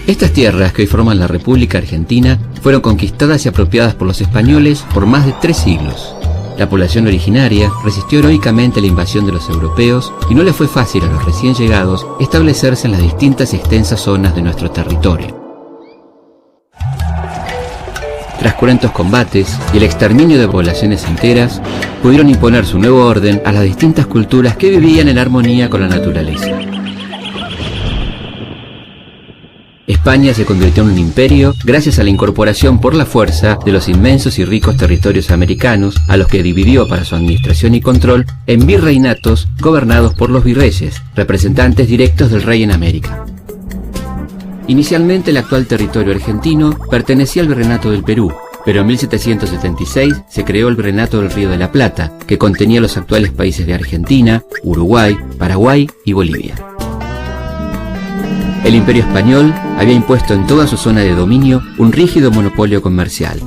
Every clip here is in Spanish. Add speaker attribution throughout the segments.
Speaker 1: Estas tierras, que hoy forman la República Argentina, fueron conquistadas y apropiadas por los españoles por más de 3 siglos. La población originaria resistió heroicamente la invasión de los europeos y no le fue fácil a los recién llegados establecerse en las distintas y extensas zonas de nuestro territorio. Tras cruentos combates y el exterminio de poblaciones enteras, pudieron imponer su nuevo orden a las distintas culturas que vivían en armonía con la naturaleza. España se convirtió en un imperio gracias a la incorporación por la fuerza de los inmensos y ricos territorios americanos, a los que dividió para su administración y control en virreinatos gobernados por los virreyes, representantes directos del rey en América. Inicialmente el actual territorio argentino pertenecía al Virreinato del Perú, pero en 1776 se creó el Virreinato del Río de la Plata, que contenía los actuales países de Argentina, Uruguay, Paraguay y Bolivia. El Imperio Español había impuesto en toda su zona de dominio un rígido monopolio comercial,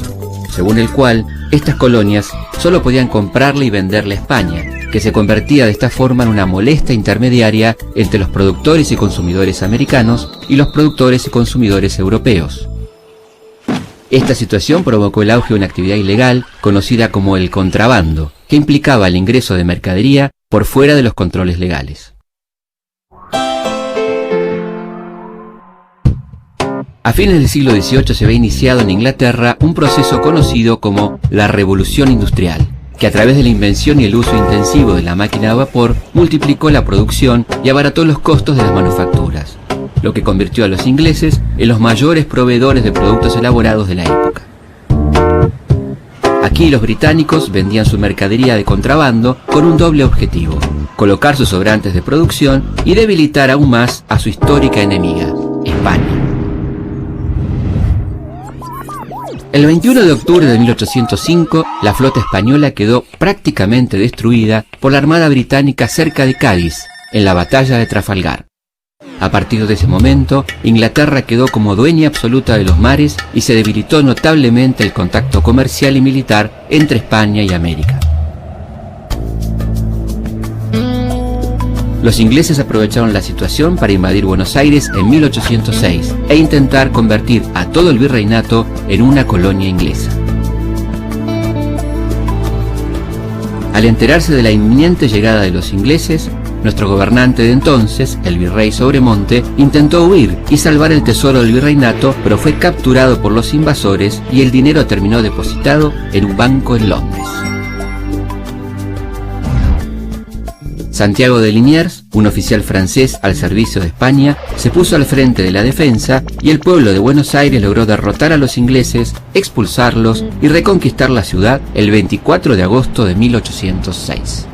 Speaker 1: según el cual estas colonias solo podían comprarle y venderle a España, que se convertía de esta forma en una molesta intermediaria entre los productores y consumidores americanos y los productores y consumidores europeos. Esta situación provocó el auge de una actividad ilegal conocida como el contrabando, que implicaba el ingreso de mercadería por fuera de los controles legales. A fines del siglo XVIII se había iniciado en Inglaterra un proceso conocido como la Revolución Industrial, que a través de la invención y el uso intensivo de la máquina de vapor multiplicó la producción y abarató los costos de las manufacturas, lo que convirtió a los ingleses en los mayores proveedores de productos elaborados de la época. Aquí los británicos vendían su mercadería de contrabando con un doble objetivo: colocar sus sobrantes de producción y debilitar aún más a su histórica enemiga, España. El 21 de octubre de 1805, la flota española quedó prácticamente destruida por la Armada Británica cerca de Cádiz, en la batalla de Trafalgar. A partir de ese momento, Inglaterra quedó como dueña absoluta de los mares y se debilitó notablemente el contacto comercial y militar entre España y América. Los ingleses aprovecharon la situación para invadir Buenos Aires en 1806 e intentar convertir a todo el virreinato en una colonia inglesa. Al enterarse de la inminente llegada de los ingleses, nuestro gobernante de entonces, el virrey Sobremonte, intentó huir y salvar el tesoro del virreinato, pero fue capturado por los invasores y el dinero terminó depositado en un banco en Londres. Santiago de Liniers, un oficial francés al servicio de España, se puso al frente de la defensa y el pueblo de Buenos Aires logró derrotar a los ingleses, expulsarlos y reconquistar la ciudad el 24 de agosto de 1806.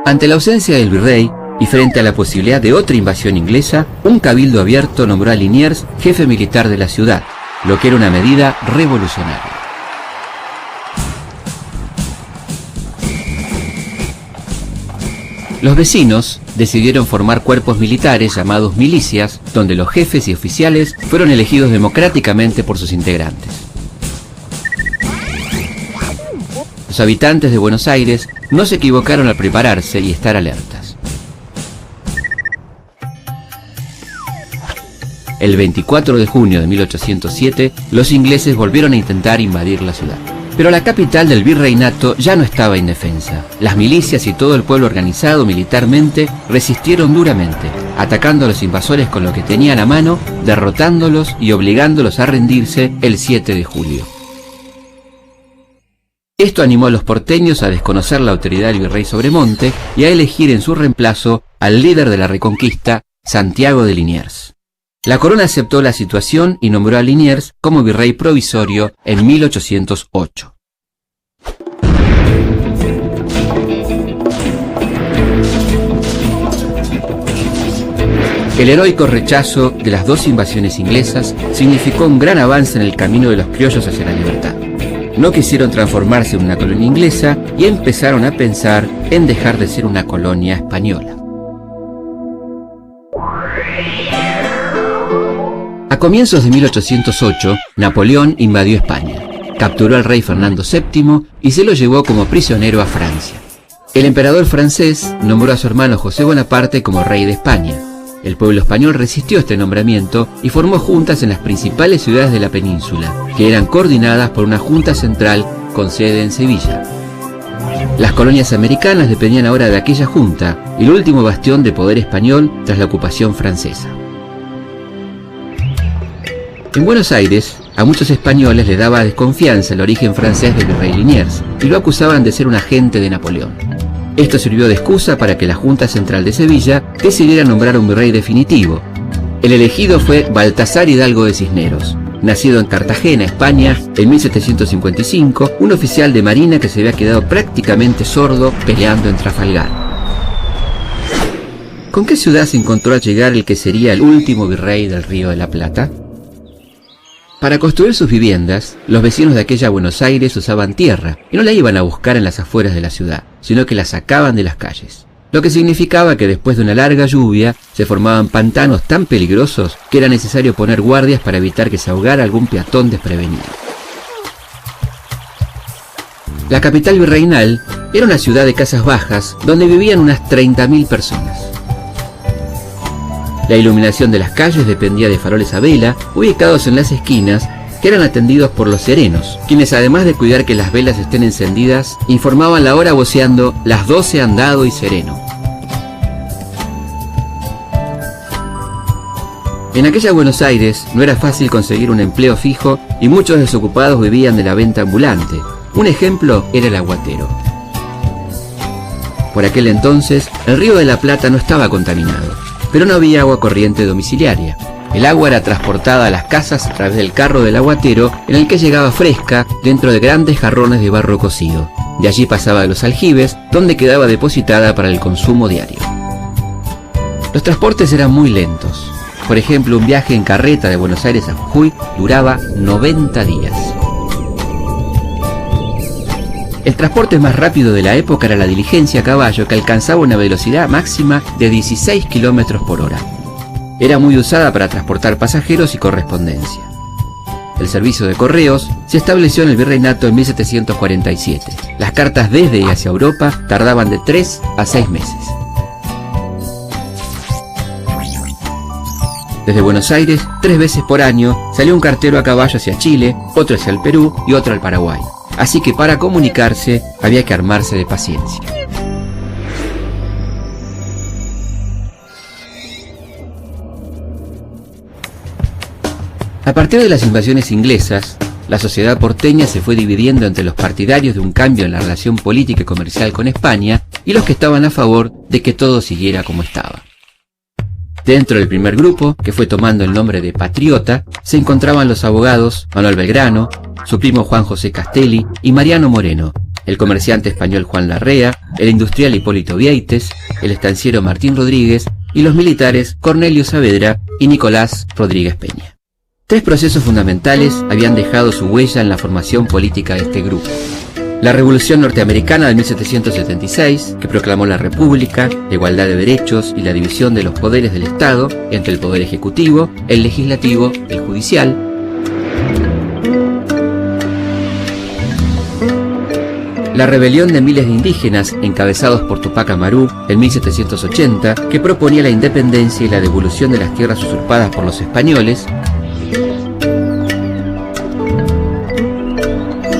Speaker 1: Ante la ausencia del virrey y frente a la posibilidad de otra invasión inglesa, un cabildo abierto nombró a Liniers jefe militar de la ciudad, lo que era una medida revolucionaria. Los vecinos decidieron formar cuerpos militares llamados milicias, donde los jefes y oficiales fueron elegidos democráticamente por sus integrantes. Los habitantes de Buenos Aires no se equivocaron al prepararse y estar alertas. El 24 de junio de 1807, los ingleses volvieron a intentar invadir la ciudad. Pero la capital del virreinato ya no estaba indefensa. Las milicias y todo el pueblo organizado militarmente resistieron duramente, atacando a los invasores con lo que tenían a mano, derrotándolos y obligándolos a rendirse el 7 de julio. Esto animó a los porteños a desconocer la autoridad del virrey Sobremonte y a elegir en su reemplazo al líder de la Reconquista, Santiago de Liniers. La corona aceptó la situación y nombró a Liniers como virrey provisorio en 1808. El heroico rechazo de las 2 invasiones inglesas significó un gran avance en el camino de los criollos hacia la libertad. No quisieron transformarse en una colonia inglesa y empezaron a pensar en dejar de ser una colonia española. A comienzos de 1808, Napoleón invadió España, capturó al rey Fernando VII y se lo llevó como prisionero a Francia. El emperador francés nombró a su hermano José Bonaparte como rey de España. El pueblo español resistió este nombramiento y formó juntas en las principales ciudades de la península, que eran coordinadas por una junta central con sede en Sevilla. Las colonias americanas dependían ahora de aquella junta, el último bastión de poder español tras la ocupación francesa. En Buenos Aires, a muchos españoles les daba desconfianza el origen francés del virrey Liniers y lo acusaban de ser un agente de Napoleón. Esto sirvió de excusa para que la Junta Central de Sevilla decidiera nombrar un virrey definitivo. El elegido fue Baltasar Hidalgo de Cisneros, nacido en Cartagena, España, en 1755, un oficial de marina que se había quedado prácticamente sordo peleando en Trafalgar. ¿Con qué ciudad se encontró al llegar el que sería el último virrey del Río de la Plata? Para construir sus viviendas, los vecinos de aquella Buenos Aires usaban tierra y no la iban a buscar en las afueras de la ciudad, sino que la sacaban de las calles. Lo que significaba que después de una larga lluvia se formaban pantanos tan peligrosos que era necesario poner guardias para evitar que se ahogara algún peatón desprevenido. La capital virreinal era una ciudad de casas bajas donde vivían unas 30.000 personas. La iluminación de las calles dependía de faroles a vela ubicados en las esquinas que eran atendidos por los serenos, quienes además de cuidar que las velas estén encendidas, informaban la hora voceando las 12 han dado y sereno. En aquella Buenos Aires no era fácil conseguir un empleo fijo y muchos desocupados vivían de la venta ambulante. Un ejemplo era el aguatero. Por aquel entonces, el Río de la Plata no estaba contaminado, pero no había agua corriente domiciliaria. El agua era transportada a las casas a través del carro del aguatero, en el que llegaba fresca dentro de grandes jarrones de barro cocido. De allí pasaba a los aljibes, donde quedaba depositada para el consumo diario. Los transportes eran muy lentos. Por ejemplo, un viaje en carreta de Buenos Aires a Jujuy duraba 90 días. El transporte más rápido de la época era la diligencia a caballo, que alcanzaba una velocidad máxima de 16 km por hora. Era muy usada para transportar pasajeros y correspondencia. El servicio de correos se estableció en el virreinato en 1747. Las cartas desde y hacia Europa tardaban de 3 a 6 meses. Desde Buenos Aires, 3 veces por año, salía un cartero a caballo hacia Chile, otro hacia el Perú y otro al Paraguay. Así que para comunicarse había que armarse de paciencia. A partir de las invasiones inglesas, la sociedad porteña se fue dividiendo entre los partidarios de un cambio en la relación política y comercial con España y los que estaban a favor de que todo siguiera como estaba. Dentro del primer grupo, que fue tomando el nombre de Patriota, se encontraban los abogados Manuel Belgrano, su primo Juan José Castelli y Mariano Moreno, el comerciante español Juan Larrea, el industrial Hipólito Vieites, el estanciero Martín Rodríguez y los militares Cornelio Saavedra y Nicolás Rodríguez Peña. 3 procesos fundamentales habían dejado su huella en la formación política de este grupo. La Revolución Norteamericana de 1776, que proclamó la República, la igualdad de derechos y la división de los poderes del Estado entre el Poder Ejecutivo, el Legislativo y el Judicial. La rebelión de miles de indígenas, encabezados por Tupac Amaru en 1780, que proponía la independencia y la devolución de las tierras usurpadas por los españoles.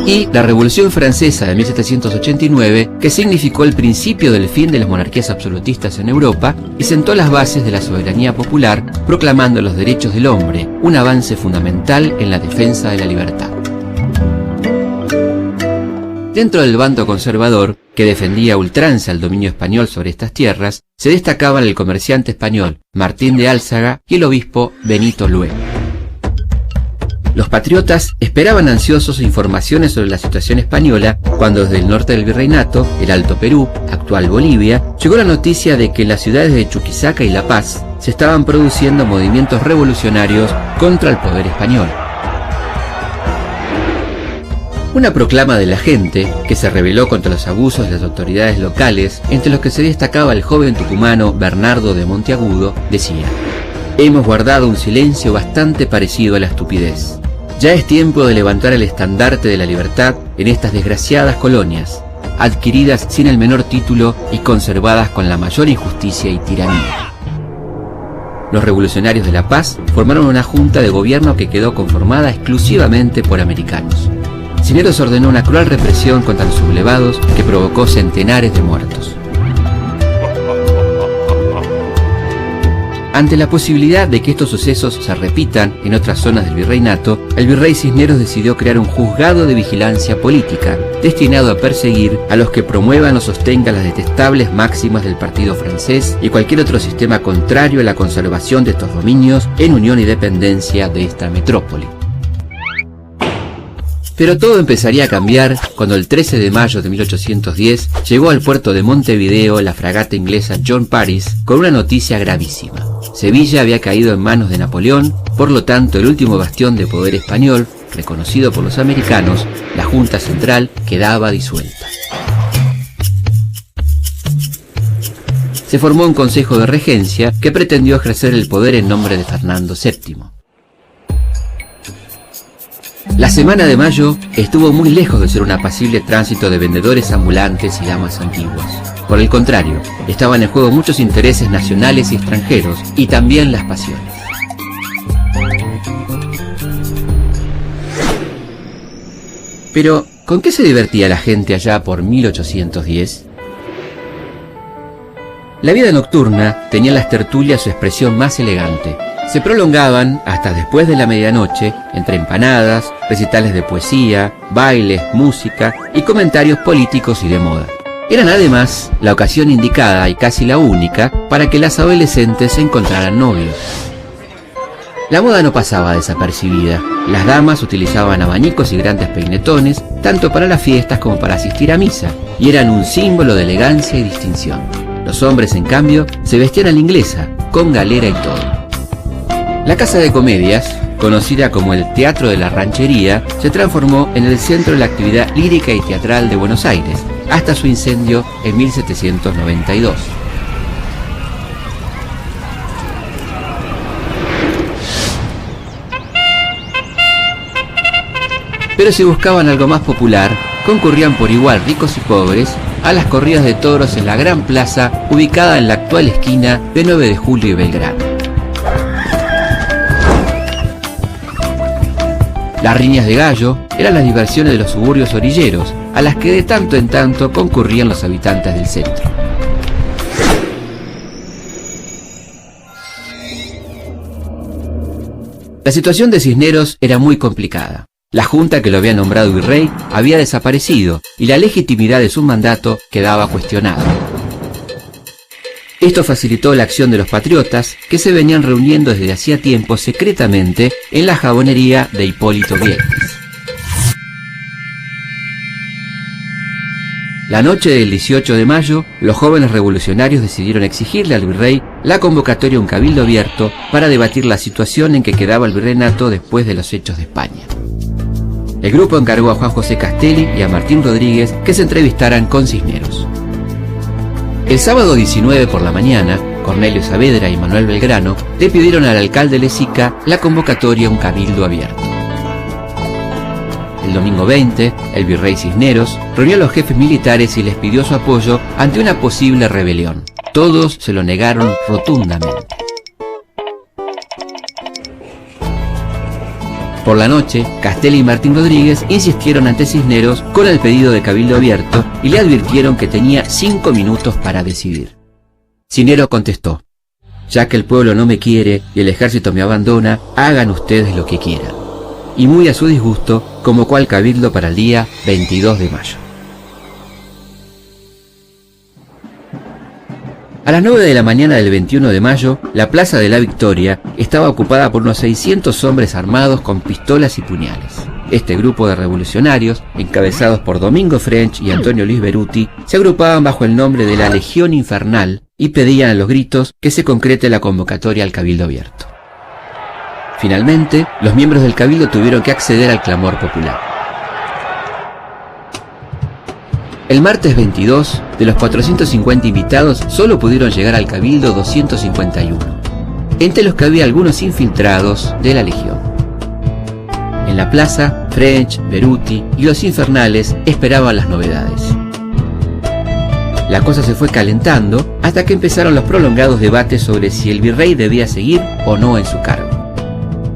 Speaker 1: Y la Revolución Francesa de 1789, que significó el principio del fin de las monarquías absolutistas en Europa y sentó las bases de la soberanía popular, proclamando los derechos del hombre, un avance fundamental en la defensa de la libertad. Dentro del bando conservador, que defendía a ultranza el dominio español sobre estas tierras, se destacaban el comerciante español Martín de Álzaga y el obispo Benito Luego. Los patriotas esperaban ansiosos informaciones sobre la situación española cuando desde el norte del virreinato, el Alto Perú, actual Bolivia, llegó la noticia de que en las ciudades de Chuquisaca y La Paz se estaban produciendo movimientos revolucionarios contra el poder español. Una proclama de la gente, que se rebeló contra los abusos de las autoridades locales, entre los que se destacaba el joven tucumano Bernardo de Monteagudo, decía: «Hemos guardado un silencio bastante parecido a la estupidez. Ya es tiempo de levantar el estandarte de la libertad en estas desgraciadas colonias, adquiridas sin el menor título y conservadas con la mayor injusticia y tiranía». los revolucionarios de la paz formaron una junta de gobierno que quedó conformada exclusivamente por americanos. Cisneros ordenó una cruel represión contra los sublevados que provocó centenares de muertos. Ante la posibilidad de que estos sucesos se repitan en otras zonas del virreinato, el virrey Cisneros decidió crear un juzgado de vigilancia política destinado a perseguir a los que promuevan o sostengan las detestables máximas del partido francés y cualquier otro sistema contrario a la conservación de estos dominios en unión y dependencia de esta metrópoli. Pero todo empezaría a cambiar cuando el 13 de mayo de 1810 llegó al puerto de Montevideo la fragata inglesa John Paris con una noticia gravísima. Sevilla había caído en manos de Napoleón, por lo tanto el último bastión de poder español, reconocido por los americanos, la Junta Central, quedaba disuelta. Se formó un consejo de regencia que pretendió ejercer el poder en nombre de Fernando VII. La semana de mayo estuvo muy lejos de ser un apacible tránsito de vendedores ambulantes y damas antiguas. Por el contrario, estaban en juego muchos intereses nacionales y extranjeros, y también las pasiones. Pero, ¿con qué se divertía la gente allá por 1810? La vida nocturna tenía en las tertulias su expresión más elegante. Se prolongaban hasta después de la medianoche entre empanadas, recitales de poesía, bailes, música y comentarios políticos y de moda. Eran además la ocasión indicada y casi la única para que las adolescentes se encontraran novios. La moda no pasaba desapercibida. Las damas utilizaban abanicos y grandes peinetones, tanto para las fiestas como para asistir a misa, y eran un símbolo de elegancia y distinción. Los hombres, en cambio, se vestían a la inglesa, con galera y todo. La Casa de Comedias, conocida como el Teatro de la Ranchería, se transformó en el centro de la actividad lírica y teatral de Buenos Aires, hasta su incendio en 1792. Pero si buscaban algo más popular, concurrían por igual ricos y pobres a las corridas de toros en la Gran Plaza, ubicada en la actual esquina de 9 de Julio y Belgrano. Las riñas de gallo eran las diversiones de los suburbios orilleros, a las que de tanto en tanto concurrían los habitantes del centro. La situación de Cisneros era muy complicada. La junta que lo había nombrado virrey había desaparecido y la legitimidad de su mandato quedaba cuestionada. Esto facilitó la acción de los patriotas, que se venían reuniendo desde hacía tiempo secretamente en la jabonería de Hipólito Vieques. La noche del 18 de mayo, los jóvenes revolucionarios decidieron exigirle al virrey la convocatoria a un cabildo abierto para debatir la situación en que quedaba el virreinato después de los hechos de España. El grupo encargó a Juan José Castelli y a Martín Rodríguez que se entrevistaran con Cisneros. El sábado 19 por la mañana, Cornelio Saavedra y Manuel Belgrano le pidieron al alcalde Lezica la convocatoria a un cabildo abierto. El domingo 20, el virrey Cisneros reunió a los jefes militares y les pidió su apoyo ante una posible rebelión. Todos se lo negaron rotundamente. Por la noche, Castelli y Martín Rodríguez insistieron ante Cisneros con el pedido de cabildo abierto y le advirtieron que tenía 5 minutos para decidir. Cisneros contestó: «Ya que el pueblo no me quiere y el ejército me abandona, hagan ustedes lo que quieran». Y muy a su disgusto, convocó al cabildo para el día 22 de mayo. A las 9 de la mañana del 21 de mayo, la Plaza de la Victoria estaba ocupada por unos 600 hombres armados con pistolas y puñales. Este grupo de revolucionarios, encabezados por Domingo French y Antonio Luis Beruti, se agrupaban bajo el nombre de la Legión Infernal y pedían a los gritos que se concrete la convocatoria al cabildo abierto. Finalmente, los miembros del cabildo tuvieron que acceder al clamor popular. El martes 22, de los 450 invitados, solo pudieron llegar al cabildo 251, entre los que había algunos infiltrados de la Legión. En la plaza, French, Beruti y los infernales esperaban las novedades. la cosa se fue calentando hasta que empezaron los prolongados debates sobre si el virrey debía seguir o no en su cargo.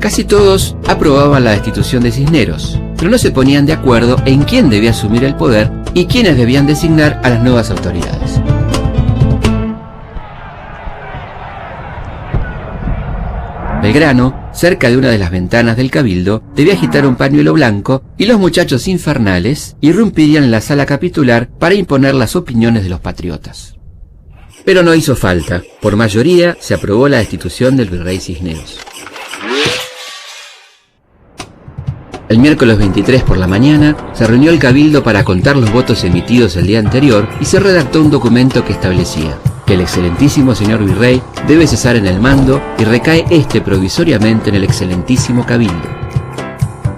Speaker 1: Casi todos aprobaban la destitución de Cisneros, pero no se ponían de acuerdo en quién debía asumir el poder y quiénes debían designar a las nuevas autoridades. Belgrano, cerca de una de las ventanas del cabildo, debía agitar un pañuelo blanco y los muchachos infernales irrumpirían en la sala capitular para imponer las opiniones de los patriotas. Pero no hizo falta. Por mayoría se aprobó la destitución del virrey Cisneros. El miércoles 23 por la mañana se reunió el cabildo para contar los votos emitidos el día anterior y se redactó un documento que establecía que el excelentísimo señor virrey debe cesar en el mando y recae este provisoriamente en el excelentísimo cabildo.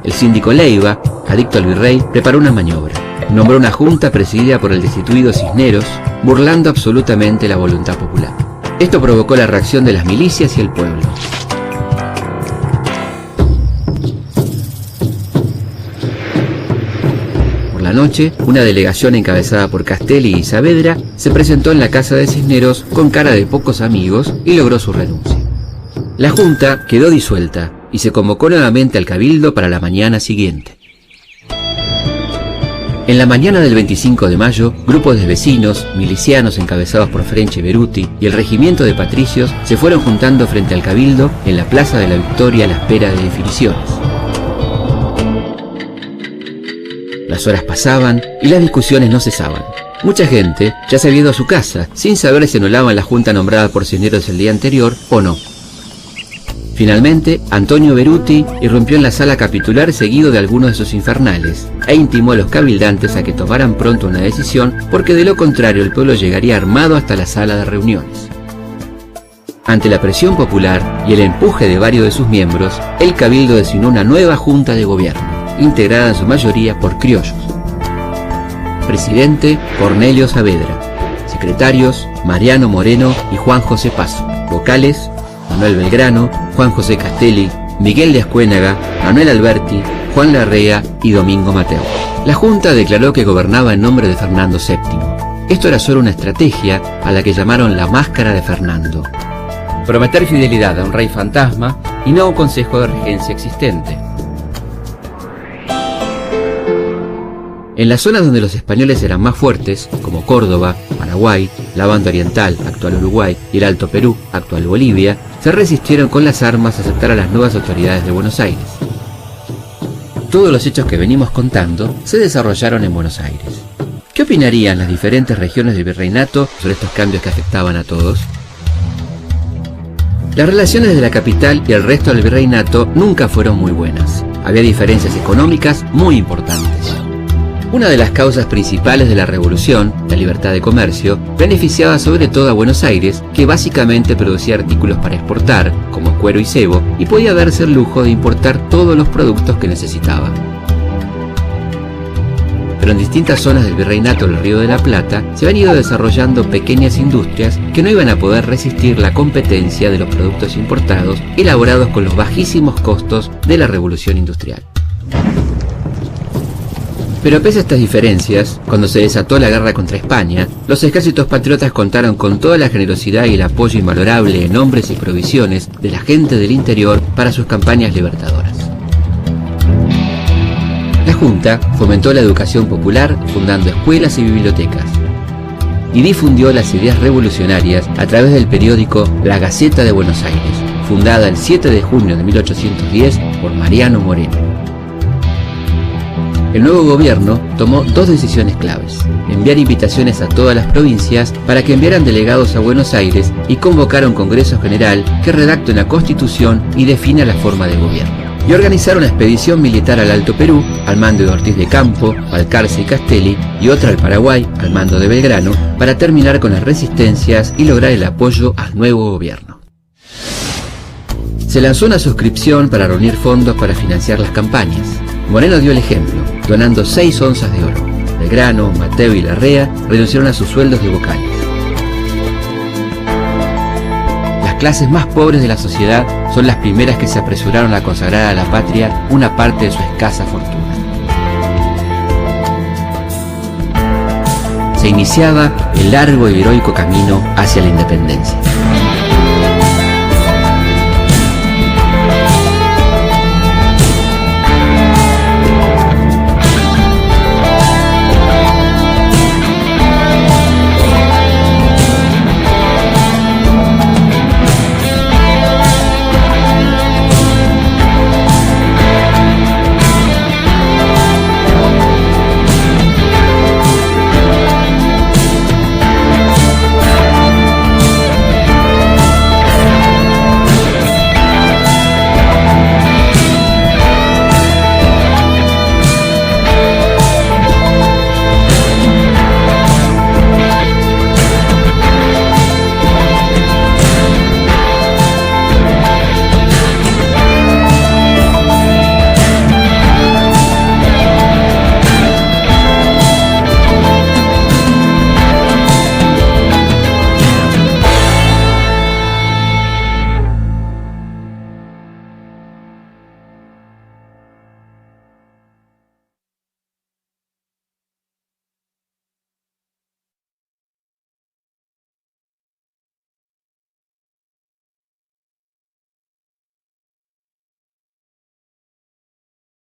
Speaker 1: El síndico Leiva, adicto al virrey, preparó una maniobra. Nombró una junta presidida por el destituido Cisneros, burlando absolutamente la voluntad popular. Esto provocó la reacción de las milicias y el pueblo. La noche, una delegación encabezada por Castelli y Saavedra se presentó en la casa de Cisneros con cara de pocos amigos y logró su renuncia. La junta quedó disuelta y se convocó nuevamente al cabildo para la mañana siguiente. En la mañana del 25 de mayo, grupos de vecinos, milicianos encabezados por French y Beruti y el regimiento de patricios se fueron juntando frente al cabildo en la Plaza de la Victoria a la espera de definiciones. Las horas pasaban y las discusiones no cesaban. Mucha gente ya se había ido a su casa, sin saber si anulaban la junta nombrada por Cisneros el día anterior o no. Finalmente, Antonio Beruti irrumpió en la sala capitular seguido de algunos de sus infernales e intimó a los cabildantes a que tomaran pronto una decisión, porque de lo contrario el pueblo llegaría armado hasta la sala de reuniones. Ante la presión popular y el empuje de varios de sus miembros, el cabildo designó una nueva junta de gobierno, integrada en su mayoría por criollos. Presidente, Cornelio Saavedra. Secretarios, Mariano Moreno y Juan José Paso. Vocales, Manuel Belgrano, Juan José Castelli, Miguel de Ascuénaga, Manuel Alberti, Juan Larrea y Domingo Mateo. La junta declaró que gobernaba en nombre de Fernando VII. Esto era solo una estrategia a la que llamaron la máscara de Fernando. Prometer fidelidad a un rey fantasma y no a un consejo de regencia existente. En las zonas donde los españoles eran más fuertes, como Córdoba, Paraguay, la Banda Oriental, actual Uruguay, y el Alto Perú, actual Bolivia, se resistieron con las armas a aceptar a las nuevas autoridades de Buenos Aires. Todos los hechos que venimos contando se desarrollaron en Buenos Aires. ¿Qué opinarían las diferentes regiones del virreinato sobre estos cambios que afectaban a todos? Las relaciones de la capital y el resto del virreinato nunca fueron muy buenas. Había diferencias económicas muy importantes. Una de las causas principales de la revolución, la libertad de comercio, beneficiaba sobre todo a Buenos Aires, que básicamente producía artículos para exportar, como cuero y cebo, y podía darse el lujo de importar todos los productos que necesitaba. Pero en distintas zonas del virreinato del Río de la Plata se han ido desarrollando pequeñas industrias que no iban a poder resistir la competencia de los productos importados elaborados con los bajísimos costos de la revolución industrial. Pero pese a estas diferencias, cuando se desató la guerra contra España, los ejércitos patriotas contaron con toda la generosidad y el apoyo invalorable en hombres y provisiones de la gente del interior para sus campañas libertadoras. La Junta fomentó la educación popular fundando escuelas y bibliotecas, y difundió las ideas revolucionarias a través del periódico La Gaceta de Buenos Aires, fundada el 7 de junio de 1810 por Mariano Moreno. El nuevo gobierno tomó dos decisiones claves: enviar invitaciones a todas las provincias para que enviaran delegados a Buenos Aires y convocar a un Congreso General que redacte una constitución y defina la forma de gobierno. Y organizar una expedición militar al Alto Perú, al mando de Ortiz de Campo, Balcarce y Castelli, y otra al Paraguay, al mando de Belgrano, para terminar con las resistencias y lograr el apoyo al nuevo gobierno. Se lanzó una suscripción para reunir fondos para financiar las campañas. Moreno dio el ejemplo, donando 6 onzas de oro. Belgrano, Mateo y Larrea renunciaron a sus sueldos de vocales. Las clases más pobres de la sociedad son las primeras que se apresuraron a consagrar a la patria una parte de su escasa fortuna. se iniciaba el largo y heroico camino hacia la independencia.